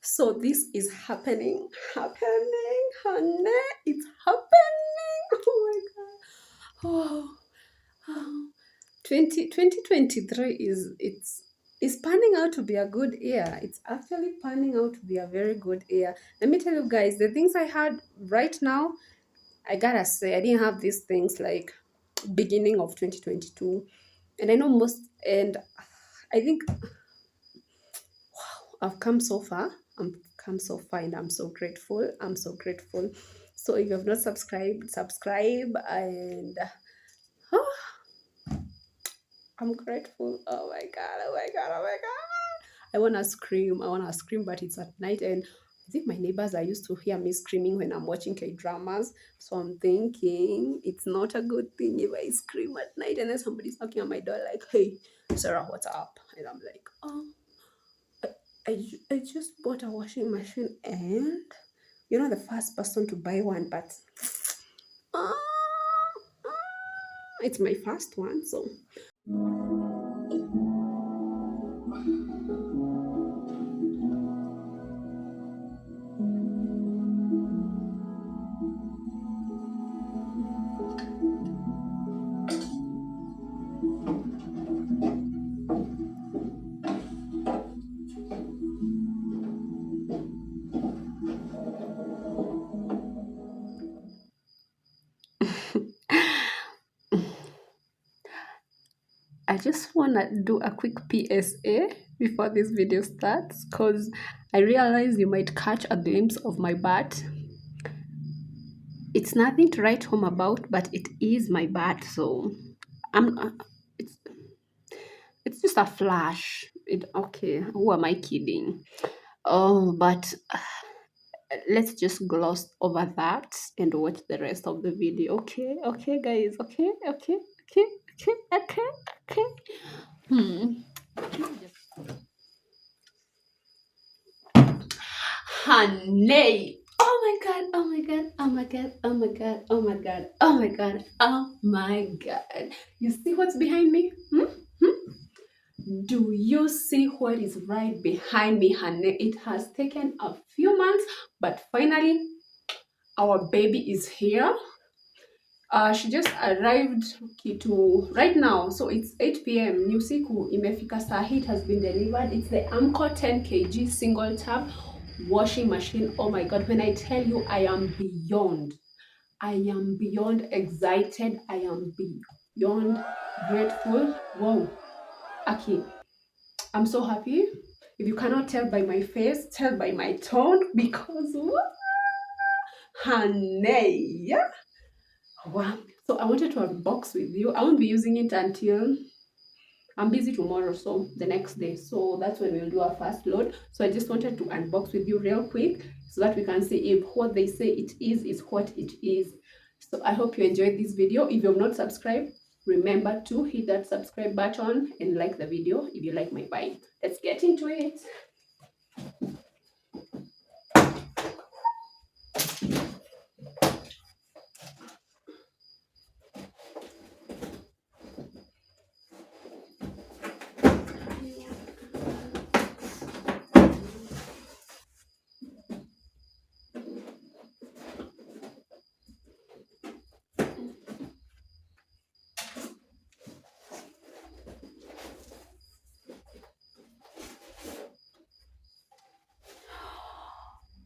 So this is happening, honey. It's happening. Oh my god. Oh. 2023 is panning out to be a good year. It's actually panning out to be a very good year. Let me tell you guys, the things I had right now, I gotta say, I didn't have these things like beginning of 2022. And I know most, and I think I've come so far. I'm come so far, and I'm so grateful. I'm so grateful. So if you have not subscribed, subscribe, and I'm grateful. Oh my god, oh my god, oh my god. I wanna scream. I wanna scream, but it's at night, and I think my neighbors are used to hear me screaming when I'm watching K dramas. So I'm thinking it's not a good thing if I scream at night and then somebody's knocking on my door like, "Hey, Sarah, what's up?" And I'm like, "Oh, I just bought a washing machine, and you're not the first person to buy one, but uh, it's my first one, so." I just want to do a quick PSA before this video starts because I realize you might catch a glimpse of my butt. It's nothing to write home about, but it is my butt, so I'm. It's it's just a flash. Okay. Who am I kidding? Oh, but let's just gloss over that and watch the rest of the video. Okay, guys. Okay. Hmm. Honey. Oh my god, oh my god, oh my god, oh my god, oh my god, oh my god, oh my god. You see what's behind me? Do you see what is right behind me, honey? It has taken a few months, but finally our baby is here. She just arrived to right now, so it's 8 p.m. New siku imefika sahi. It has been delivered. It's the Armco 10kg single tap washing machine. Oh my god, when I tell you I am beyond excited. I am beyond grateful. Wow, Aki, I'm so happy. If you cannot tell by my face, tell by my tone because honey. Wow. So I wanted to unbox with you. I won't be using it until I'm busy tomorrow, so the next day. So that's when we'll do our first load. So I just wanted to unbox with you real quick so that we can see if what they say it is what it is. So I hope you enjoyed this video. If you have not subscribed, remember to hit that subscribe button and like the video if you like my vibe. Let's get into it.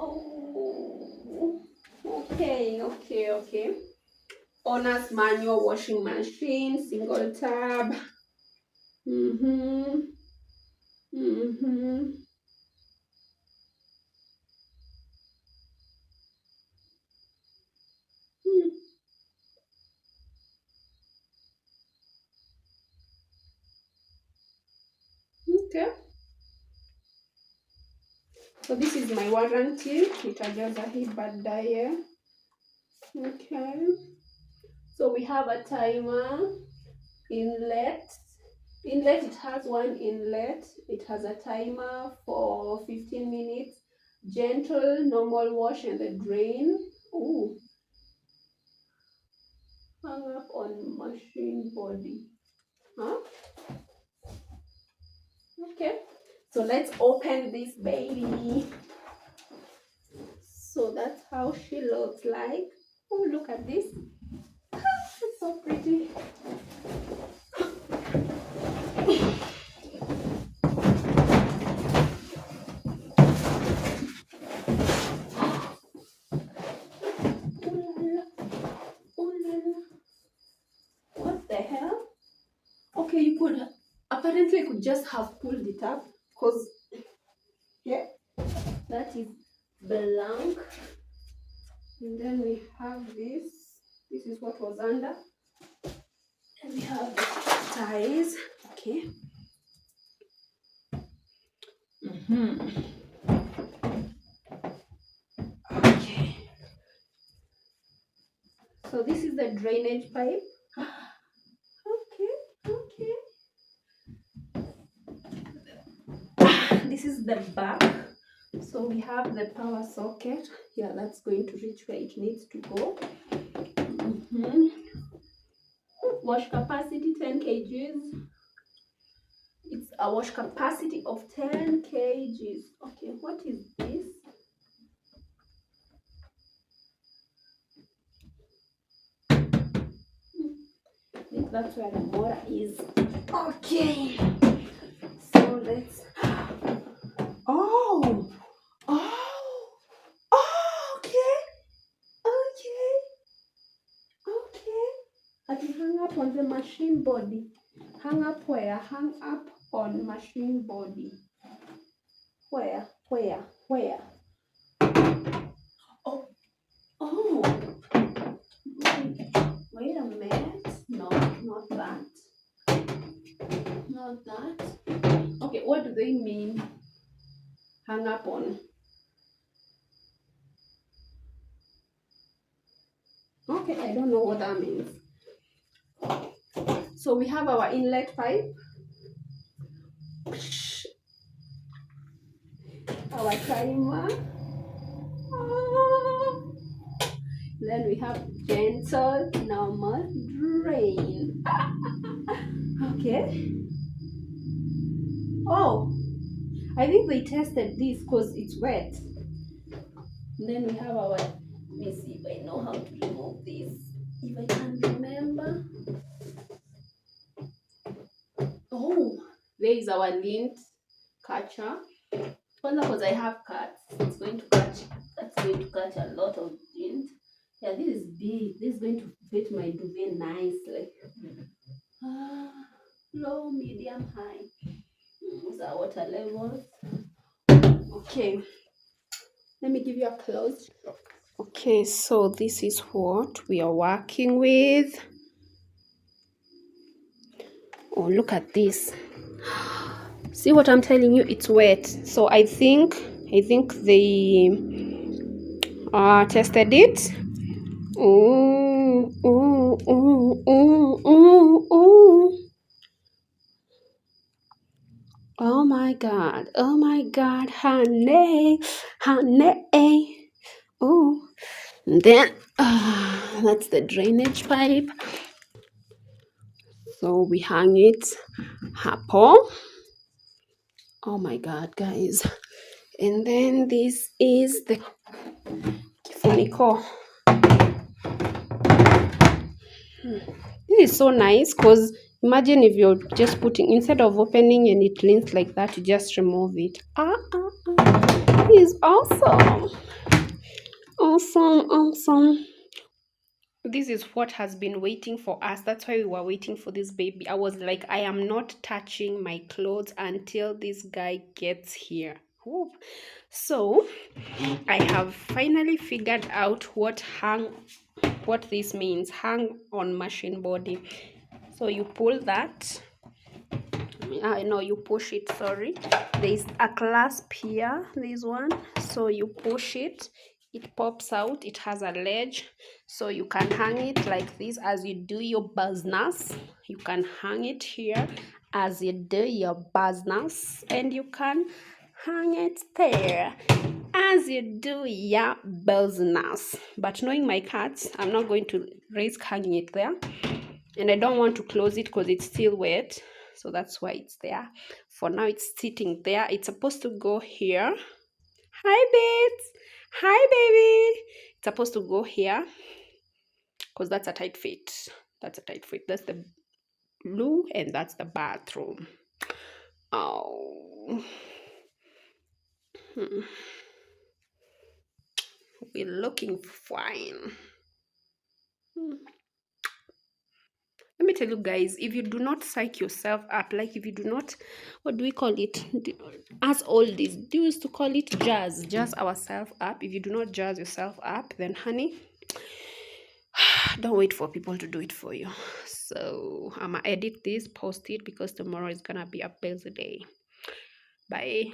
Oh, okay. Owner's manual washing machine, single tab. Mm-hmm. Mm-hmm. Hmm. Okay. So this is my warranty. Itajaza hii baadaye. Okay. So we have a timer, inlet. Inlet, it has one inlet. It has a timer for 15 minutes. Gentle, normal wash and the drain. Ooh. Hung up on machine body. Huh? Okay. So let's open this baby. So that's how she looks like. Oh, look at this. It's so pretty. Ooh la la, ooh la la. What the hell? Okay, you could apparently could just have pulled it up because yeah, that is blank. And then we have this. This is what was under. And we have the ties. Okay. Okay. So this is the drainage pipe. Okay. Okay. This is the back. So we have the power socket. Yeah, that's going to reach where it needs to go. Wash capacity 10 kgs. It's a wash capacity of 10 kgs. Okay, what is this? I think that's where the motor is. Okay. So let's. Oh! Oh! Oh! Okay! Okay! Okay. I can hang up on the machine body. Hang up where? Hang up on machine body. Where? Where? Where? Oh! Oh! Wait a minute. No, not that. Not that. Okay, what do they mean? Hang up on. Okay, I don't know what that means. So we have our inlet pipe, our timer. Then we have gentle, normal drain. Okay. Oh, I think they tested this because it's wet. And then we have our, let me see if I know how to remove this. If I can remember. Oh, there is our lint catcher. Because I have cats, it's going to catch. That's going to catch a lot of lint. Yeah, this is big. This is going to fit my duvet nicely. Low, medium, high. Those are water levels. Okay, let me give you a close. Okay, so this is what we are working with. Oh, look at this. See what I'm telling you? It's wet. So I think they tested it. Ooh, ooh, ooh, ooh, ooh, ooh. Oh my God, honey, honey. Ooh. And then that's the drainage pipe. So we hang it hapo. Oh my God, guys. And then this is the kifuniko. This is so nice because imagine if you're just putting, instead of opening and it leans like that, you just remove it. This is awesome. Awesome, awesome. This is what has been waiting for us. That's why we were waiting for this baby. I was like, I am not touching my clothes until this guy gets here. Whoop. So I have finally figured out what this means. Hang on machine body. So you pull that. No, you push it, sorry. There's a clasp here, this one. So you push it, it pops out, it has a ledge. So you can hang it like this as you do your business. You can hang it here as you do your business. And you can hang it there as you do your business. But knowing my cats, I'm not going to risk hanging it there. And I don't want to close it because it's still wet. So that's why it's there. For now, it's sitting there. It's supposed to go here. Hi, babes. Hi, baby. It's supposed to go here because that's a tight fit. That's a tight fit. That's the blue and that's the bathroom. Oh, hmm. We're looking fine. Hmm. Let me tell you guys, if you do not psych yourself up, like if you do not, what do we call it? As oldies, do used to call it jazz ourselves up. If you do not jazz yourself up, then honey, don't wait for people to do it for you. So I'ma edit this, post it because tomorrow is gonna be a busy day. Bye.